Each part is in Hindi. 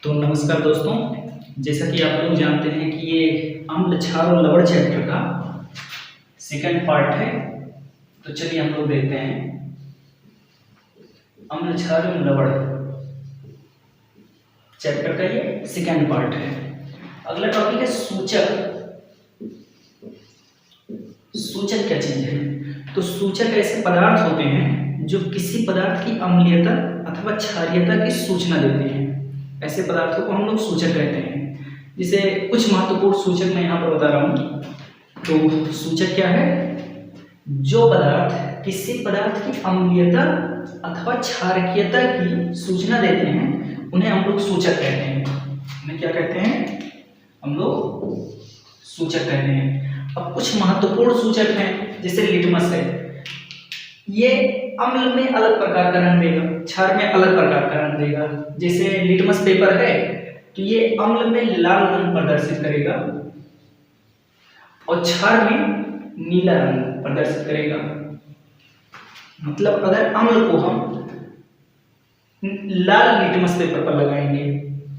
तो नमस्कार दोस्तों, जैसा कि आप लोग जानते हैं कि ये अम्ल क्षार और लवण चैप्टर का सेकंड पार्ट है। तो चलिए हम लोग देखते हैं अम्ल क्षार और लवण चैप्टर का ये सेकंड पार्ट है। अगला टॉपिक है सूचक। सूचक क्या चीज है? तो सूचक ऐसे पदार्थ होते हैं जो किसी पदार्थ की अम्लीयता अथवा क्षारीयता की सूचना देते हैं। ऐसे पदार्थों को हम लोग सूचक कहते हैं। जिसे कुछ महत्वपूर्ण सूचक मैं यहाँ पर बता रहा हूँ। तो सूचक क्या है? जो पदार्थ किसी पदार्थ की अम्लीयता अथवा क्षारकीयता की सूचना देते हैं उन्हें हम लोग सूचक कहते हैं। उन्हें क्या कहते हैं? हम लोग सूचक कहते हैं। अब कुछ महत्वपूर्ण सूचक हैं, जैसे लिटमस है। ये अम्ल में अलग प्रकार का रंग देगा, क्षार में अलग प्रकार का रंग देगा। जैसे लिटमस पेपर है तो ये अम्ल में लाल रंग प्रदर्शित करेगा और क्षार में नीला रंग प्रदर्शित करेगा। मतलब अगर अम्ल को हम लाल लिटमस पेपर पर लगाएंगे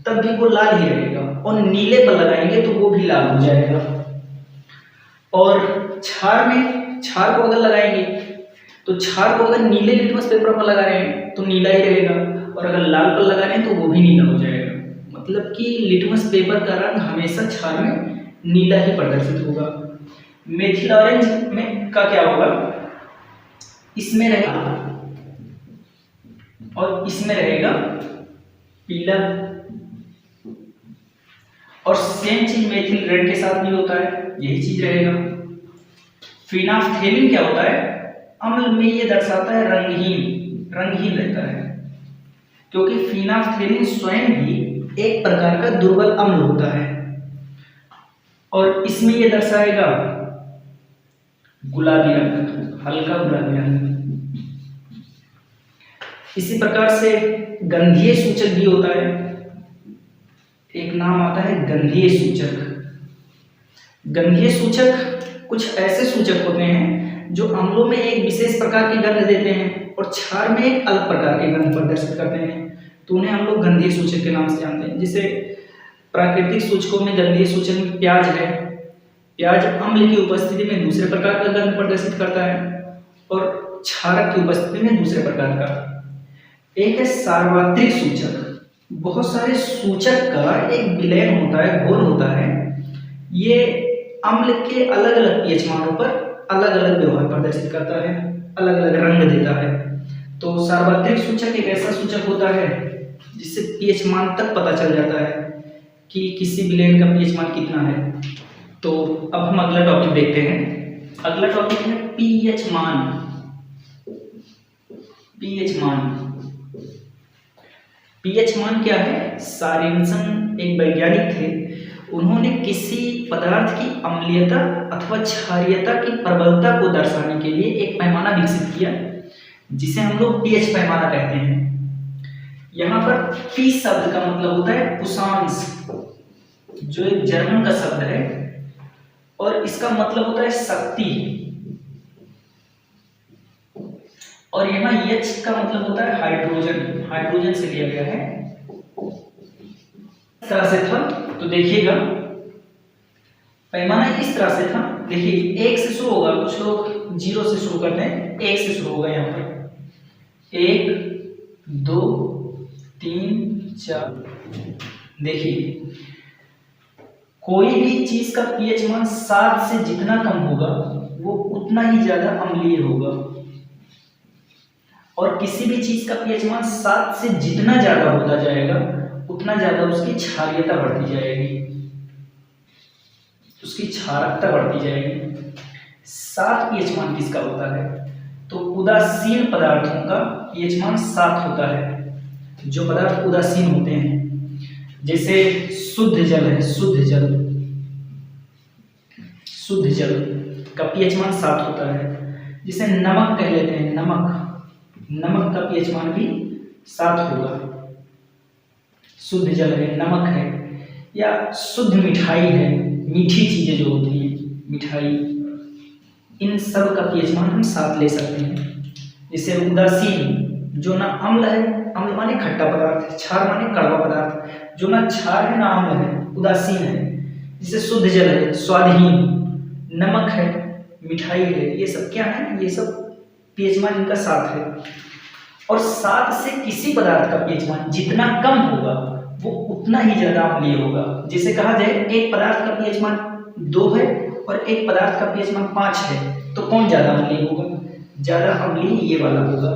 तब भी वो लाल ही रहेगा, और नीले पर लगाएंगे तो वो भी लाल हो जाएगा। और क्षार को अगर लगाएंगे तो क्षार को अगर नीले लिटमस पेपर पर लगा रहे हैं तो नीला ही रहेगा, और अगर लाल पर लगा रहे हैं तो वो भी नीला हो जाएगा। मतलब कि लिटमस पेपर का रंग हमेशा क्षार में नीला ही प्रदर्शित होगा। मेथिल ऑरेंज में का क्या होगा? इसमें रहेगा और इसमें रहेगा पीला, और सेम चीज मेथिल रेड के साथ भी होता है, यही चीज रहेगा। फिनाफ्थेलिन क्या होता है? अम्ल में ये दर्शाता है रंगहीन रहता है, क्योंकि फिनाफ्थेलिन स्वयं भी एक प्रकार का दुर्बल अम्ल होता है, और इसमें ये दर्शाएगा गुलाबी रंग, हल्का गुलाबी रंग। इसी प्रकार से गंधीय सूचक भी होता है। एक नाम आता है गंधीय सूचक। गंधीय सूचक कुछ ऐसे सूचक होते हैं जो अम्लों में एक विशेष प्रकार की गंध देते हैं और क्षार में एक अलग प्रकार की गंध प्रदर्शित करते हैं, तो उन्हें हम लोग गंधीय सूचक के नाम से जानते हैं। जैसे प्राकृतिक सूचकों में गंधीय सूचक में प्याज है। प्याज अम्ल की उपस्थिति में दूसरे प्रकार का गंध प्रदर्शित करता है और क्षारक की उपस्थिति में दूसरे प्रकार का। एक है सार्वत्रिक सूचक। बहुत सारे सूचक का एक विलयन होता है, घोल होता है। ये अम्ल के अलग अलग पीएच मानों पर अलग अलग व्यवहार प्रदर्शित करता है, अलग अलग रंग देता है। तो सार्वत्रिक सूचक एक ऐसा सूचक होता है जिससे पीएच मान तक पता चल जाता है कि किसी विलयन का पीएच मान कितना है। तो अब हम अगला टॉपिक देखते हैं। अगला टॉपिक है पीएच मान। पीएच मान पीएच मान क्या है? सॉरेनसन एक वैज्ञानिक थे। उन्होंने किसी पदार्थ की अम्लीयता अथवा क्षारीयता की प्रबलता को दर्शाने के लिए एक पैमाना विकसित किया, जिसे हम लोग पीएच पैमाना कहते हैं। यहाँ पर पी शब्द का मतलब होता है पुसांस, जो एक जर्मन का शब्द है, और इसका मतलब होता है शक्ति। और यहाँ एच का मतलब होता है हाइड्रोजन, हाइड्रोजन से लिया गया है। इस तरह से था, तो देखिएगा पैमाना इस तरह से था। देखिए 1 से शुरू होगा, कुछ लोग 0 से शुरू करते हैं, 1 से शुरू होगा। यहाँ पर 1 2 3 4। देखिए कोई भी चीज का पीएच मान 7 से जितना कम होगा वो उतना ही ज्यादा अम्लीय होगा, और किसी भी चीज का पीएच मान 7 से जितना ज्यादा होता जाएगा उतना ज्यादा उसकी क्षारीयता बढ़ती जाएगी, उसकी क्षारकता बढ़ती जाएगी। 7 पीएच मान किसका होता है? तो उदासीन पदार्थों का पीएच मान 7 होता है, जो पदार्थ उदासीन होते हैं। जैसे शुद्ध जल है, शुद्ध जल का पीएच मान 7 होता है। जिसे नमक कह लेते हैं, नमक का पीएच मान भी 7 होगा। शुद्ध जल है, नमक है, या शुद्ध मिठाई है, मीठी चीजें जो होती हैं, मिठाई, इन सब का पीएच मान हम 7 ले सकते हैं। जैसे उदासीन जो ना अम्ल है, अम्ल माने खट्टा पदार्थ, क्षार माने कड़वा पदार्थ, जो ना क्षार है ना अम्ल है, उदासीन है, जिसे शुद्ध जल है, स्वादहीन, नमक है, मिठाई है, ये सब क्या है, ये सब पीएच मान इनका 7 है। और 7 से किसी पदार्थ का पीएच मान जितना कम होगा वो उतना ही ज्यादा अम्लीय होगा। जिसे कहा जाए एक पदार्थ का पीएच मान 2 है और एक पदार्थ का पीएच मान 5 है, तो कौन ज्यादा अम्लीय होगा? ज्यादा अम्लीय ये वाला होगा।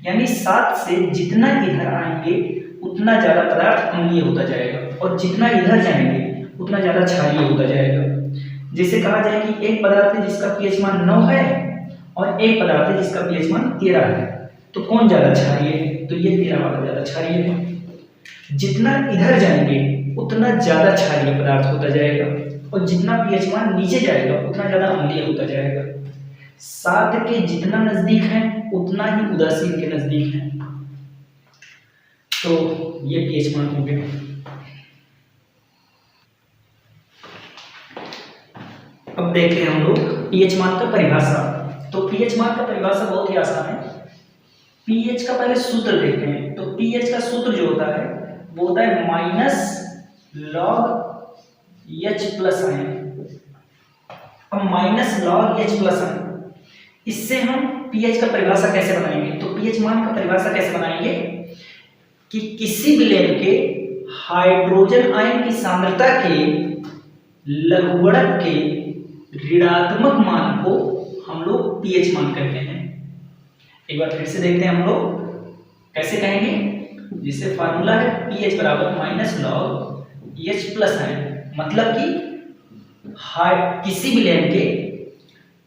यानी 7 से जितना इधर आएंगे उतना ज्यादा पदार्थ अम्लीय होता जाएगा और जितना इधर जाएंगे उतना ज्यादा क्षारीय होता जाएगा। जैसे कहा जाए कि एक पदार्थ है जिसका पीएच मान 9 है और एक पदार्थ है जिसका पीएच मान 13 है, तो कौन ज्यादा क्षारीय है? तो ये 13 वाला ज्यादा क्षारीय है। जितना इधर जाएंगे उतना ज्यादा क्षारीय पदार्थ होता जाएगा और जितना पीएच मान नीचे जाएगा उतना ज्यादा अम्लीय होता जाएगा। 7 के जितना नजदीक है उतना ही उदासीन के नजदीक है। तो ये पीएच मान हो गया। अब देखते हैं हम लोग पीएच मान का परिभाषा। तो पीएच मान का परिभाषा बहुत ही आसान है। पीएच का पहले सूत्र देखते हैं। तो पीएच का सूत्र जो होता है वो होता है -log H प्लस आयन। अब -log H प्लस आयन, इससे हम पीएच का परिभाषा कैसे बनाएंगे? तो पीएच मान का परिभाषा कैसे बनाएंगे कि किसी विलेन के हाइड्रोजन आयन की सांद्रता के लघुगणक के ऋणात्मक मान को हम लोग पीएच मान कहते हैं। एक बार फिर से देखते हैं हम लोग कैसे कहेंगे। जिससे फार्मूला है पीएच बराबर -log H प्लस आयन, मतलब कि किसी विलेन के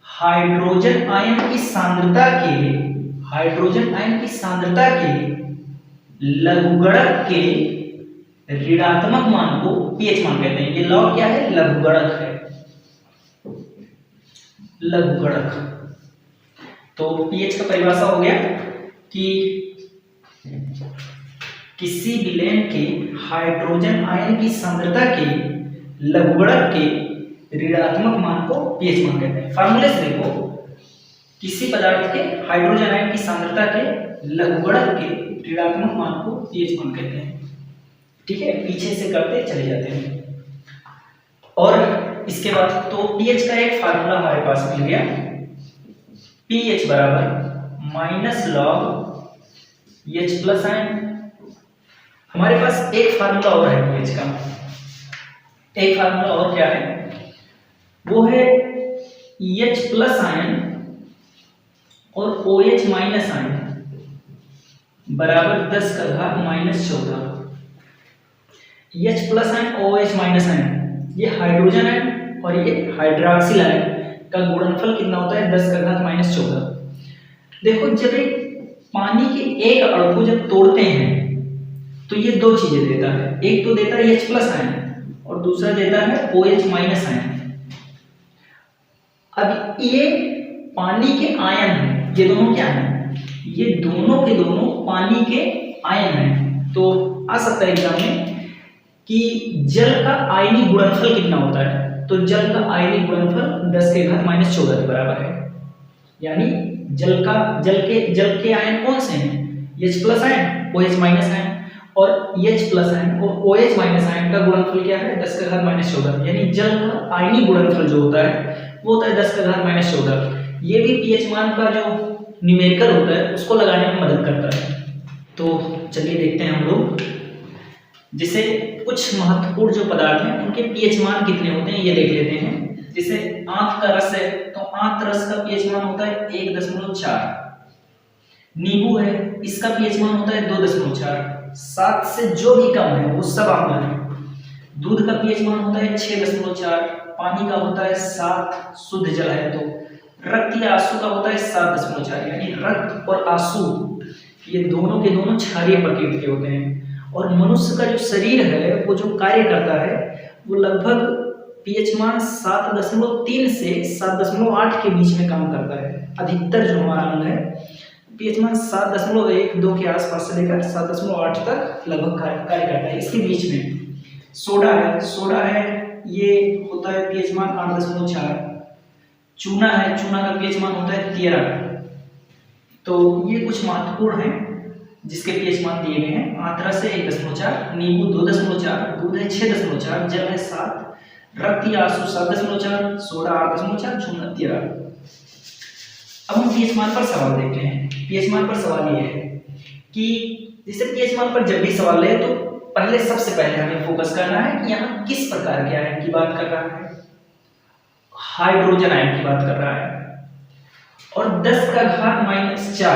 हाइड्रोजन आयन की सांद्रता के लघुगणक के ऋणात्मक मान को पीएच मान कहते हैं। ये लॉग क्या है? लघुगणक है, लघुगणक। तो पीएच का परिभाषा हो गया कि किसी विलेन के हाइड्रोजन आयन की सांद्रता के लघुगणक के ऋणात्मक मान को पीएच मान कहते हैं। फार्मूले से देखो, किसी पदार्थ के हाइड्रोजन आयन की सांद्रता के लघुगणक के ऋणात्मक मान को पीएच मान कहते हैं। ठीक है, पीछे से करते चले जाते हैं। और इसके बाद तो पीएच का एक फार्मूला हमारे पास मिल गया, पीएच बराबर -log H प्लस आयन। हमारे पास एक फार्मूला और है पीएच का। एक फार्मूला और क्या है? वो है H प्लस आयन और OH माइनस आयन बराबर 10 का घात -14। H plus ion OH minus ion, ये हाइड्रोजन आयन और ये हाइड्रॉक्सिल आयन का गुणनफल कितना होता है? 10 का घात -14। देखो, जब एक पानी के एक अणु को जब तोड़ते हैं तो ये दो चीजें देता है। एक तो देता है H प्लस आयन और दूसरा देता है OH माइनस आयन। अब ये पानी के आयन हैं, ये दोनों क्या हैं? ये दोनों के दोनों पानी के आयन हैं। तो आ सकता है एग्जाम में कि जल का आयनिक गुणनफल कितना होता है? तो जल का आयनिक गुणनफल 10 के घात -14 के बराबर है। यानी जल के आयन कौन से हैं? H plus ion, OH minus ion. और H प्लस आयन और OH माइनस आयन का गुणनफल क्या है? 10 का घात -14। यानी जल का आयनिक गुणनफल जो होता है वो होता है 10 का घात -14। ये भी पीएच मान का जो न्यूमेरिकल होता है उसको लगाने में मदद करता है। तो चलिए देखते हैं हम लोग, जिसे कुछ महत्वपूर्ण जो पदार्थ हैं उनके पीएच मान कितने होते हैं ये देख लेते हैं। जैसे आंख का रस है तो आंख रस का पीएच मान होता है 1.4। नींबू है, इसका पीएच मान होता है 2.4। 7 से जो भी कम है वो सब अम्ल है। दूध का पीएच मान होता है 6.4। पानी का होता है 7, शुद्ध जल है तो। रक्त या आंसू का होता है 7.4। यानी रक्त और आंसू ये दोनों के दोनों क्षारीय प्रकृति के होते हैं। और मनुष्य का जो शरीर है वो जो कार्य करता है वो लगभग पीएच मान 7.3 से 7.8 के बीच में काम करता है। अधिकतर जो हमारा अंग है पीएच मान 7.1-2 के आसपास से लेकर 7.8 तक लगभग कार्य करता है। इसके बीच में सोडा है ये होता है पीएच मान 8.4। चूना है, चूना का पीएच मान होता है 13। तो ये कुछ महत्वपूर्ण है जिसके पीएच मान दिए गए हैं। आंतरा से 1.4, नींबू 2.4, दूध है 6.4, जल है 7, रक्त या आंसू 7.4, सोडा 8.4, चूना 13। अब हम पीएच मान पर सवाल देखते हैं। पीएच मान पर सवाल ये है कि जैसे पीएच मान पर जब भी सवाल ले तो पहले सबसे पहले हमें फोकस करना है कि यहाँ किस प्रकार के आयन की बात कर रहा है। हाइड्रोजन आयन की बात कर रहा है और 10⁻⁴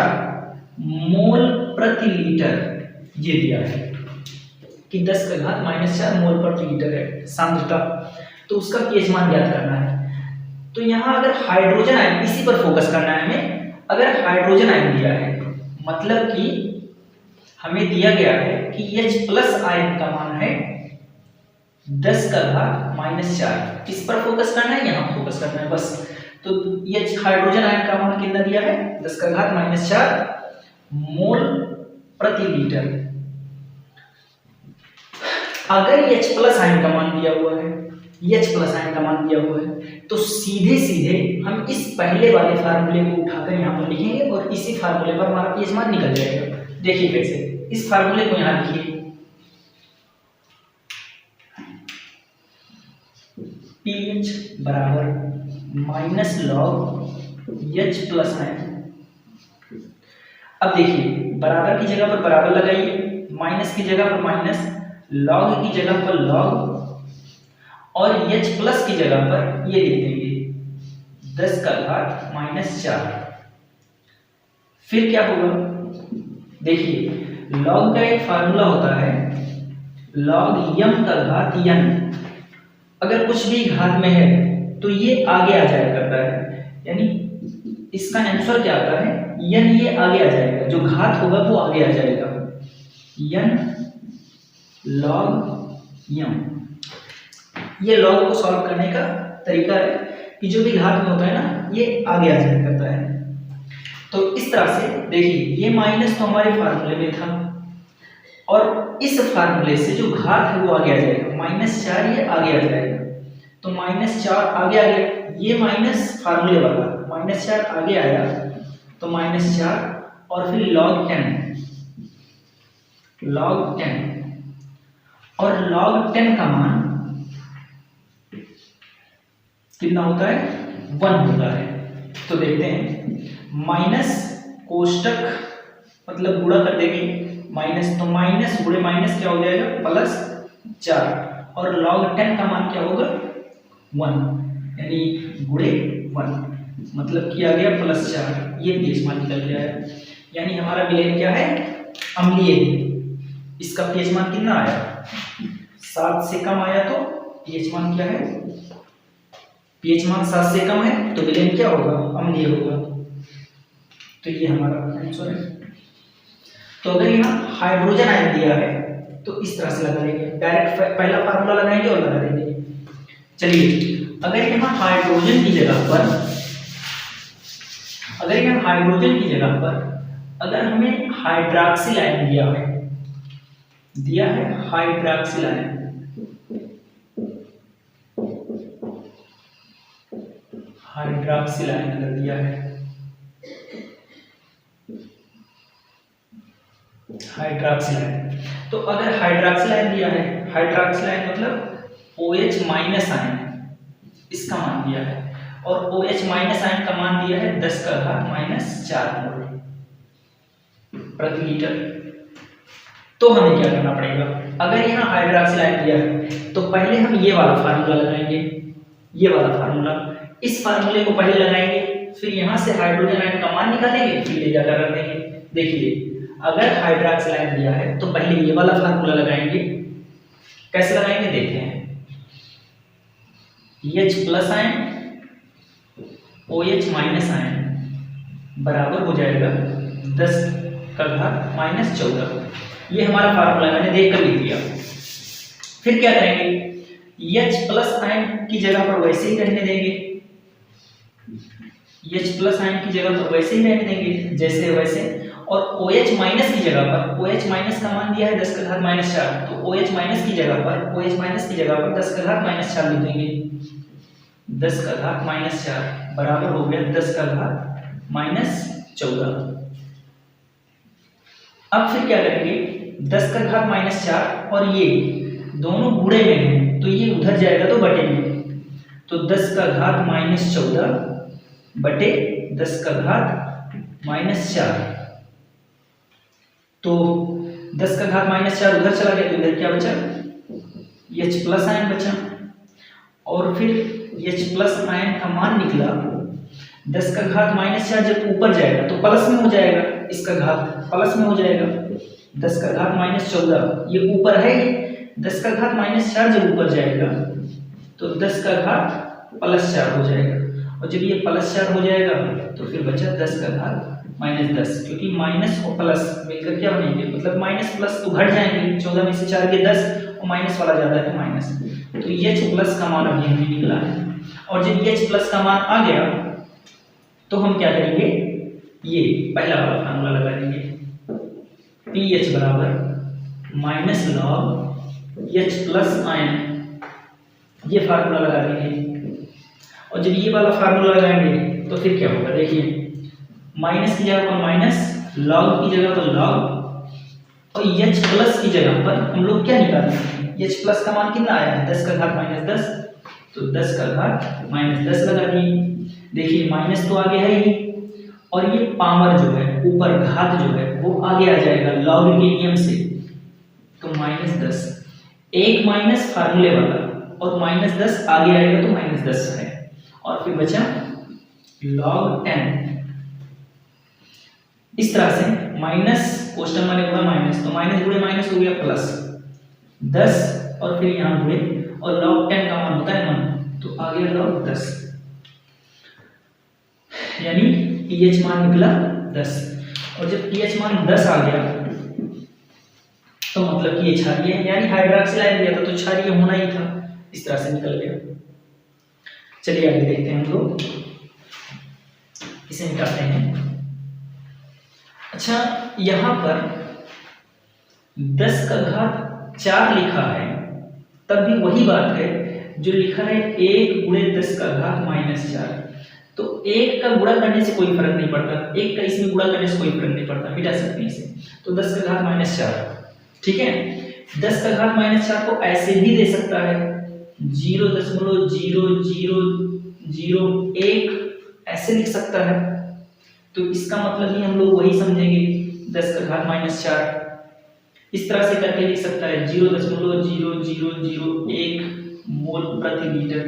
मोल प्रति लीटर ये दिया है कि 10⁻⁴ मोल प्रति लीटर है सांद्रता, तो उसका पीएच मान ज्ञात करना है। तो यहाँ अगर हाइड्रोजन आयन, इसी पर फोकस करना है हमें। अगर हाइड्रोजन आयन दिया है मतलब कि हमें दिया गया है कि H+ आयन का मान है 10⁻⁴। किस पर फोकस करना है, यहाँ फोकस करना है बस। तो ये हाइड्रोजन आयन का मान कितना दिया है 10⁻⁴ मोल प्रति लीटर। अगर H+ आयन का मान दिया हुआ है, H+ आयन का मान दिया हुआ है, तो सीधे सीधे हम इस पहले वाले फार्मूले को उठाकर यहाँ पर लिखेंगे और इसी फार्मूले पर हमारा पीएच मान निकल जाएगा। देखिए कैसे, इस फार्मूले को यहाँ लिखिए, pH बराबर -log H+। अब देखिए बराबर की जगह पर बराबर लगाइए, माइनस की जगह पर माइनस, लॉग की जगह पर लॉग और H+ की जगह पर ये लिख देंगे 10⁻⁴। फिर क्या होगा, देखिए लॉग का एक फार्मूला होता है log m⁴n। अगर कुछ भी घात में है तो ये आगे आ जाया करता है, यानी इसका आंसर क्या आता है n, ये आगे आ जाएगा, जो घात होगा वो आगे आ जाएगा, n log m। ये लॉग को सॉल्व करने का तरीका है कि जो भी घात में होता है ना ये आगे आ जाया करता है। तो इस तरह से देखिए ये माइनस तो हमारे फार्मूले में था और इस फार्मूले से जो घात है वो आगे आ जाएगा, -4 ये आगे आ जाएगा, तो -4 आगे आ गया, ये माइनस फार्मूले वाला -4 आगे आया तो -4 और फिर log 10 और log 10 का मान कितना होता है 1 होता है। तो देखते हैं, माइनस कोष्टक मतलब गुणा कर देंगे, माइनस तो माइनस गुणे माइनस क्या हो जाएगा +4 और log 10 का मान क्या होगा 1, यानी गुणे 1 मतलब किया गया +4, ये पीएच मान निकल गया है। यानी हमारा विलेन क्या है अम्लीय, इसका पीएच मान कितना आया 7 से कम आया, तो पीएच मान क्या है, पीएच मान 7 से कम है तो विलेन क्या होगा अम्लीय होगा। तो ये हमारा आंसर है। तो अगर यहाँ हाइड्रोजन आयन दिया है तो इस तरह से लगा लेंगे, डायरेक्ट पहला फार्मूला लगाएंगे और लगा देंगे। चलिए अगर यहाँ हाइड्रोजन की जगह पर, अगर यहाँ हाइड्रोजन की जगह पर अगर हमें हाइड्रॉक्सिल आयन दिया है हाइड्रॉक्सिल आयन, हाइड्रॉक्सिल आयन अगर दिया है, हाइड्रॉक्सिल आयन, तो अगर हाइड्रॉक्सिल आयन दिया है, हाइड्रॉक्सिल आयन मतलब OH- आयन, इसका मान दिया है और OH- आयन का मान दिया है 10⁻⁴ मोल प्रति लीटर। तो हमें क्या करना पड़ेगा, अगर यहाँ हाइड्रॉक्सिल आयन दिया है तो पहले हम ये वाला फार्मूला लगाएंगे, ये वाला फार्मूला, इस फार्मूले को पहले लगाएंगे, फिर यहाँ से हाइड्रोजन आयन का मान निकालेंगे, फिर ले जाकर रख देंगे। देखिए अगर हाइड्रॉक्सिल आयन दिया है तो पहले ये वाला फार्मूला लगाएंगे, कैसे लगाएंगे देखते हैं, H+ आयन OH- आयन बराबर हो जाएगा 10⁻⁴। ये हमारा फार्मूला मैंने देख कर लिख दिया। फिर क्या करेंगे, H+ आयन की जगह पर वैसे ही रहने देंगे, H+ आयन की जगह पर वैसे ही रहने देंगे जैसे वैसे, और OH- की जगह पर, OH- का मान दिया है 10⁻⁴, तो OH- की जगह पर, OH- की जगह पर 10⁻⁴ लिख देंगे, 10⁻⁴ बराबर हो गया 10⁻⁴। अब फिर क्या करेंगे, 10 का घात -4 और ये दोनों गुणे में हैं तो ये उधर जाएगा तो बटे में, तो 10 का घात -14 बटे 10 का घात -4। तो 10 का घात -4 उधर चला गया तो इधर क्या बचा, H प्लस आयन बचा। और फिर H प्लस आयन का मान निकला 10 का घात -4 जब ऊपर जाएगा तो प्लस में हो जाएगा, इसका घात प्लस में हो जाएगा। 10 का घात -14 ये ऊपर है, 10 का घात -4 जब ऊपर जाएगा तो 10 का घात +4 हो जाएगा। और जब ये +4 हो जाएगा तो फिर बचा 10 का घात -10, क्योंकि माइनस और प्लस मिलकर क्या बनेंगे, मतलब माइनस प्लस तो घट जाएंगे, 14 में से 4 के 10 और माइनस वाला ज्यादा है तो माइनस। तो H प्लस का मान अभी हमें निकला है। और जब H प्लस का मान आ गया तो हम क्या करेंगे, ये पहला वाला फार्मूला लगा देंगे, pH बराबर -log H प्लस आयन, ये फार्मूला लगा देंगे। और जब ये वाला फार्मूला लगाएंगे तो फिर क्या होगा, देखिए माइनस की जगह पर माइनस, लॉग की जगह पर लॉग और H प्लस की जगह पर हम लोग क्या निकालेंगे, H प्लस का मान कितना आया है 10 का घात -10, तो 10 का घात -10 लगा दिए। देखिए माइनस तो आगे है ही, और ये पावर जो है ऊपर घात जो है वो आगे आ जाएगा लॉग के नियम से, तो -10 एक माइनस फार्मूले वाला और -10 आगे आएगा तो -10 है। और फिर बचा log 10, इस तरह से माइनस क्वेश्चन माने होगा माइनस, तो माइनस गुणे माइनस हो गया प्लस 10 और फिर यहाँ गुणे, और log 10 का मान होता है 1 तो आ गया log 10, यानी pH मान निकला 10। और जब pH मान 10 आ गया तो मतलब कि ये क्षारीय है, यानी हाइड्रोक्सिल आयन दिया था तो क्षारीय होना ही था, इस तरह से निकल गया। चलिए आगे देखते हैं हम लोग, इसे निकालते हैं। अच्छा यहाँ पर 10 का घात 4 लिखा है, तब भी वही बात है जो लिखा है 1 गुणे 10 का घात -4, तो 1 का गुणा करने से कोई फर्क नहीं पड़ता, 1 का इसमें गुणा करने से कोई फर्क नहीं पड़ता, मिटा सकते हैं इसे। तो 10 का घात -4, ठीक है। 10 का घात -4 को ऐसे भी दे सकता है 0.0001 ऐसे लिख सकता है, तो इसका मतलब ही हम लोग वही समझेंगे 10 का घात -4 इस तरह से करके लिख सकता है 0.0001 मोल प्रति लीटर।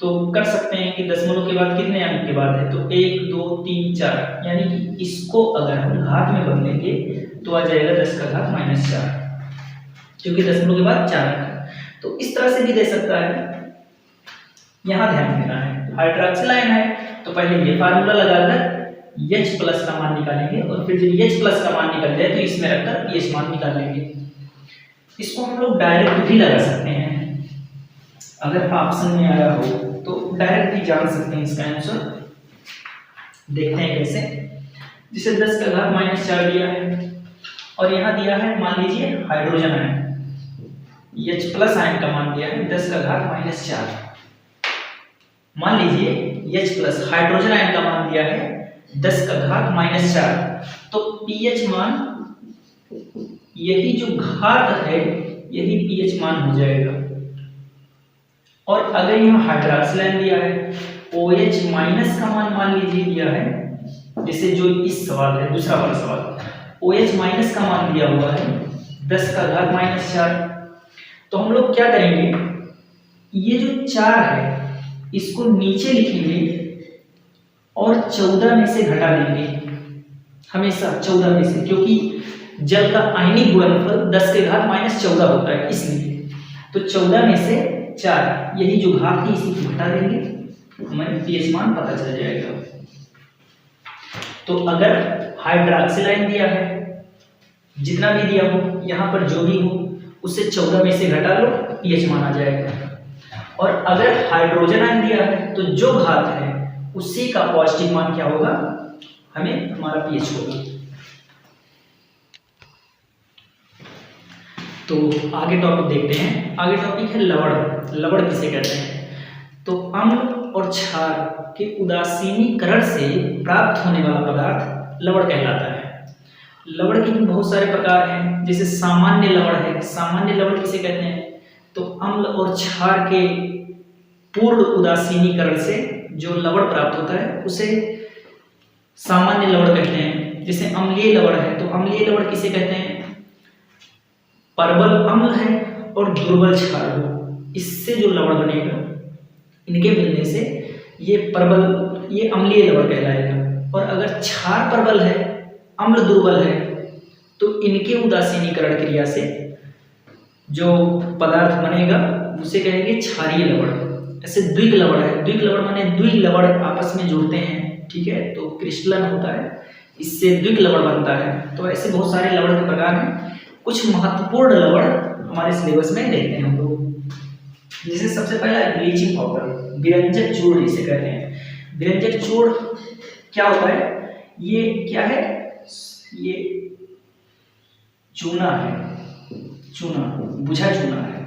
तो कर सकते हैं कि दशमलव के बाद कितने अंक के बाद है, तो 1 2 3 4, यानी कि इसको अगर हम घात में बदलेंगे तो आ जाएगा 10 का घात -4, क्योंकि दशमलव के बाद 4 अंक। तो इस तरह से भी दे सकता है। यहाँ ध्यान देना है हाइड्रोक्सिल आयन है तो पहले ये फार्मूला लगाकर H प्लस का मान निकालेंगे, और फिर जब H प्लस का मान निकल जाए तो इसमें रखकर pH मान निकाल लेंगे। इसको हम लोग डायरेक्ट भी लगा सकते हैं, अगर ऑप्शन में आया हो तो डायरेक्ट भी जान सकते हैं इसका आंसर। देखते हैं कैसे। जिसे 10 का घात -4 दिया है और यहाँ दिया है मान लीजिए hydrogen ion, H plus ion का मान दिया है 10 का घात -4। मान लीजिए H प्लस हाइड्रोजन आयन का मान दिया है 10 का घात -4, तो pH मान यही जो घात है यही pH मान हो जाएगा। और अगर यहाँ हाइड्रोक्सिल आयन दिया है OH माइनस का मान लीजिए दिया है, जैसे जो इस सवाल है दूसरा वाला सवाल OH माइनस का मान दिया हुआ है 10 का घात -4, तो हम लोग क्या करेंगे, ये जो 4 है इसको नीचे लिखेंगे और 14 में से घटा देंगे, हमेशा 14 में से, क्योंकि जल का आयनिक गुणनफल 10 के घात -14 होता है इसलिए। तो 14 में से 4 यही जो घात थी इसी को घटा देंगे, हमें pH मान पता चल जाएगा। तो अगर हाइड्रोक्सिल आयन दिया है जितना भी दिया हो यहाँ पर जो भी हो उससे 14 में से घटा लो pH मान आ जाएगा। और अगर हाइड्रोजन आयन दिया है तो जो घात है उसी का पॉजिटिव मान क्या होगा, हमें हमारा pH होगा। तो आगे टॉपिक देखते हैं। आगे टॉपिक है लवण। लवण किसे कहते हैं, तो अम्ल और क्षार के उदासीनीकरण से प्राप्त होने वाला पदार्थ लवण कहलाता है। लवण के भी बहुत सारे प्रकार हैं, जैसे सामान्य लवण है। सामान्य लवण किसे कहते हैं? तो अम्ल और क्षार के पूर्ण उदासीनीकरण से जो लवण प्राप्त होता है उसे सामान्य लवण कहते हैं। जैसे अम्लीय लवण है, तो अम्लीय लवण किसे कहते हैं? प्रबल अम्ल है और दुर्बल क्षार हो, इससे जो लवण बनेगा, इनके मिलने से ये अम्लीय लवण कहलाएगा। और अगर क्षार प्रबल है, अम्ल दुर्बल है, तो इनके उदासीनीकरण क्रिया से जो पदार्थ बनेगा उसे कहेंगे क्षारीय लवण। ऐसे द्विग लवण है, द्विग लवण माने द्वि लवण आपस में जुड़ते हैं, ठीक है, तो क्रिस्टलन होता है, इससे द्विग लवण बनता है। तो ऐसे बहुत सारे लवण के प्रकार हैं। कुछ महत्वपूर्ण लवण हमारे सिलेबस में देखते हैं हम लोग। जैसे सबसे पहला है ब्लीचिंग पाउडर, विरंजक चूर्ण इसे कहते हैं। विरंजक चूर्ण क्या होता है? ये क्या है? ये चूना है, चूना, बुझा चूना है,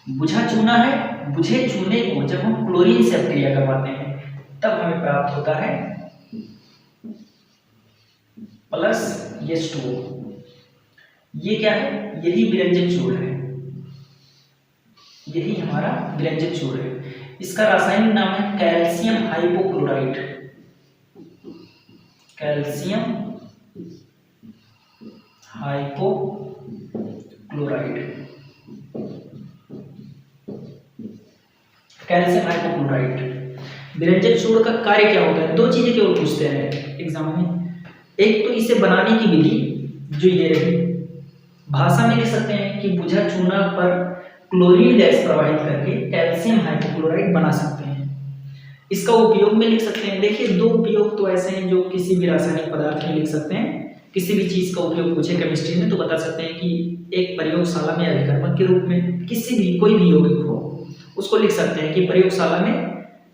बुझा चूना है। बुझे चूने को जब हम क्लोरीन से अपक्रिया करवाते हैं तब हमें प्राप्त होता है प्लस H2O। ये क्या है? यही विरंजक चूर्ण है, यही हमारा विरंजक चूर्ण है। इसका रासायनिक नाम है calcium hypochloride, calcium hypochloride, calcium hypochloride. विरंजक चूर्ण का कार्य क्या होता है? दो चीजें केवल पूछते हैं एग्जाम में। एक तो इसे बनाने की विधि, जो ये रही, भाषा में लिख सकते हैं कि बुझा चूना पर क्लोरीन गैस प्रवाहित करके कैल्शियम हाइपोक्लोराइड बना सकते हैं। इसका उपयोग में लिख सकते हैं। देखिए, दो उपयोग तो ऐसे हैं जो किसी भी रासायनिक पदार्थ में लिख सकते हैं। किसी भी चीज का उपयोग पूछे केमिस्ट्री में तो बता सकते हैं कि एक प्रयोगशाला में अभिकर्मक के रूप में, किसी भी कोई भी यौगिक हो उसको लिख सकते हैं कि प्रयोगशाला में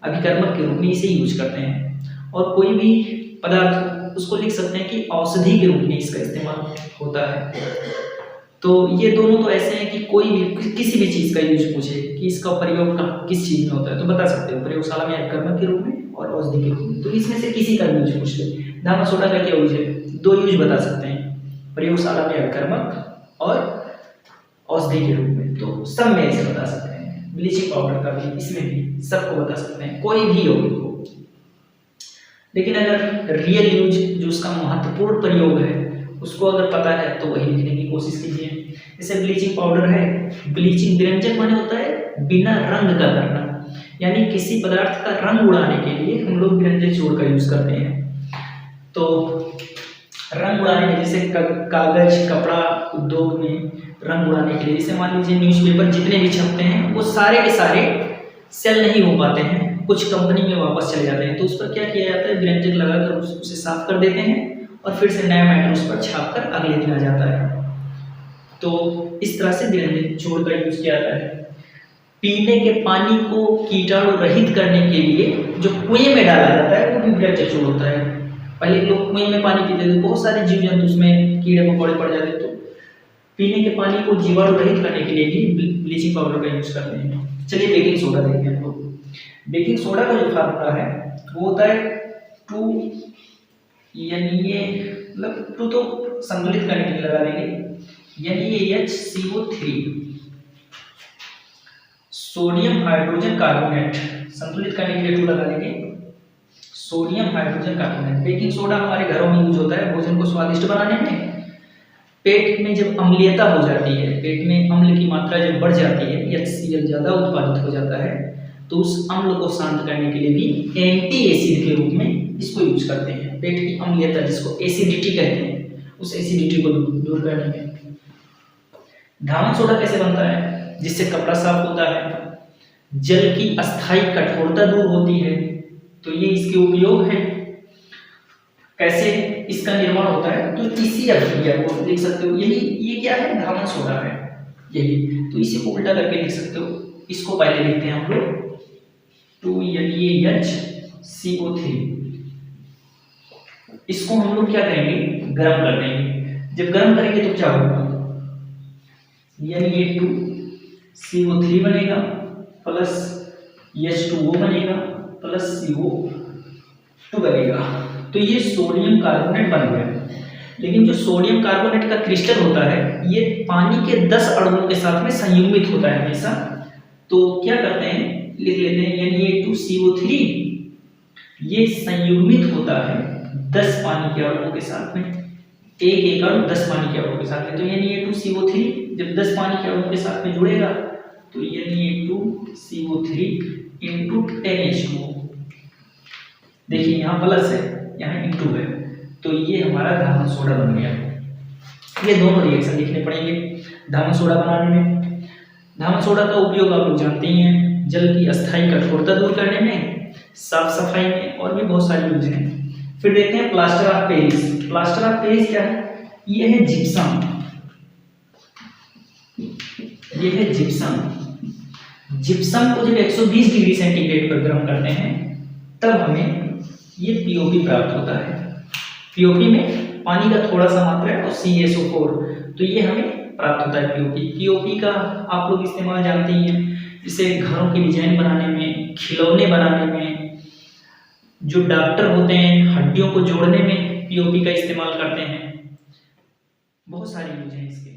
अभिकर्मक के रूप में इसे यूज करते हैं। और कोई भी पदार्थ उसको लिख सकते हैं कि औषधि के रूप में इसका इस्तेमाल होता है। तो ये दोनों तो ऐसे हैं कि कोई भी किसी भी चीज का यूज पूछे कि इसका प्रयोग किस चीज में होता है तो बता सकते हो, प्रयोगशाला में अभिकर्मक के रूप में और औषधि के रूप में। तो इसमें से किसी का यूज पूछ ले। धामा सोडा का क्या यूज है? दो यूज बता सकते हैं, प्रयोगशाला में अभिकर्मक और औषधि के रूप में। तो सब में इसे बता सकते हैं। ब्लीचिंग पाउडर का भी, इसमें भी सबको बता सकते हैं, कोई भी यौगिक हो। लेकिन अगर रियल यूज, जो उसका महत्वपूर्ण प्रयोग है, उसको अगर पता है तो वही लिखने की कोशिश कीजिए। जैसे ब्लीचिंग पाउडर है, ब्लीचिंग विरंजक माने होता है बिना रंग का करना, यानी किसी पदार्थ का रंग उड़ाने के लिए हम लोग विरंजक चूर्ण का यूज करते हैं। तो रंग उड़ाने में जैसे कागज कपड़ा उद्योग में रंग उड़ाने के लिए, जैसे मान लीजिए न्यूज़पेपर जितने भी छपते हैं वो सारे के सारे सेल नहीं हो पाते हैं, कुछ कंपनी में वापस चले जाते हैं। तो उस पर क्या किया जाता है? विरंजक लगाकर उसे साफ कर देते हैं और फिर से नया मैटर उस पर छाप कर अगले दिन आ जाता है। तो इस तरह से विरंजक चूर्ण का यूज किया जाता है। पीने के पानी को कीटाणु रहित करने के लिए जो कुएं में डाला जाता है वो भी विरंजक चूर्ण होता है। पहले लोग कुएं में पानी पीते थे, बहुत सारे जीव जंतु उसमें कीड़े मकोड़े पड़ जाते, तो पीने के पानी को जीवाणु रहित करने के लिए भी ब्लीचिंग पाउडर का यूज करते हैं। चलिए बेकिंग सोडा देखते हैं। तो बेकिंग सोडा का जो फार्मूला है वो होता है 2 मतलब 2 तो संतुलित करने के लिए लगा देंगे, NaHCO3, सोडियम हाइड्रोजन कार्बोनेट, संतुलित करने के लिए 2 लगा देंगे, sodium hydrogen carbonate. Baking soda हमारे घरों में यूज होता है भोजन को स्वादिष्ट बनाने में। पेट में जब अम्लीयता हो जाती है, पेट में अम्ल की मात्रा जब बढ़ जाती है, HCl ज्यादा उत्पादित हो जाता है, तो उस अम्ल को शांत करने के लिए भी एंटी एसिड के रूप में इसको यूज करते हैं। पेट की अम्लीयता, जिसको एसिडिटी कहते हैं, उस एसिडिटी को दूर करने में। घावन सोडा कैसे बनता है? जिससे कपड़ा साफ होता है, जल की अस्थायी कठोरता दूर होती है, तो ये इसके उपयोग है। कैसे इसका निर्माण होता है? तो इसी अभिक्रिया को लिख सकते हो, यही ये क्या है? घावन सोडा है यही। तो इसी को उल्टा करके लिख सकते हो। इसको पहले लिखते हैं हम लोग 2NaHCO3। इसको हम लोग क्या करेंगे? गर्म कर देंगे। जब गर्म करेंगे तो क्या होगा? Na2CO3 बनेगा प्लस H2O बनेगा प्लस CO2 बनेगा। तो ये सोडियम कार्बोनेट बन गया। लेकिन जो सोडियम कार्बोनेट का क्रिस्टल होता है ये पानी के 10 अणुओं के साथ में संयुग्मित होता है हमेशा। तो क्या करते हैं, लिख लेते हैं Na2CO3 ये संयुग्मित होता है 10 पानी के अणुओं के साथ में, एक अणु 10 पानी के अणुओं के साथ में। तो Na2CO3 जब 10 पानी के अणुओं के साथ में जुड़ेगा तो Na2CO3 इंटू 10H2O, देखिए यहाँ प्लस है यहाँ इंटू है, तो ये हमारा धामन सोडा बन गया। ये दोनों रिएक्शन लिखने पड़ेंगे धामन सोडा बनाने में। धामन सोडा का उपयोग आप लोग जानते ही हैं, जल की अस्थायी कठोरता दूर करने में, साफ सफाई में और भी बहुत सारी यूज हैं। फिर देखते हैं plaster of Paris. Plaster of Paris क्या है, ये है जिप्सम, ये है जिप्सम। जिप्सम को जब 120 डिग्री सेंटीग्रेड पर गर्म करते हैं तब हमें ये पीओपी प्राप्त होता है। पीओपी में पानी का थोड़ा सा मात्रा है और CaSO4, तो ये हमें प्राप्त होता है पीओपी। पीओपी का आप लोग इस्तेमाल जानते ही हैं, जैसे घरों की डिजाइन बनाने में, खिलौने बनाने में, जो डॉक्टर होते हैं हड्डियों को जोड़ने में पीओपी का इस्तेमाल करते हैं। बहुत सारी यूज हैं इसके।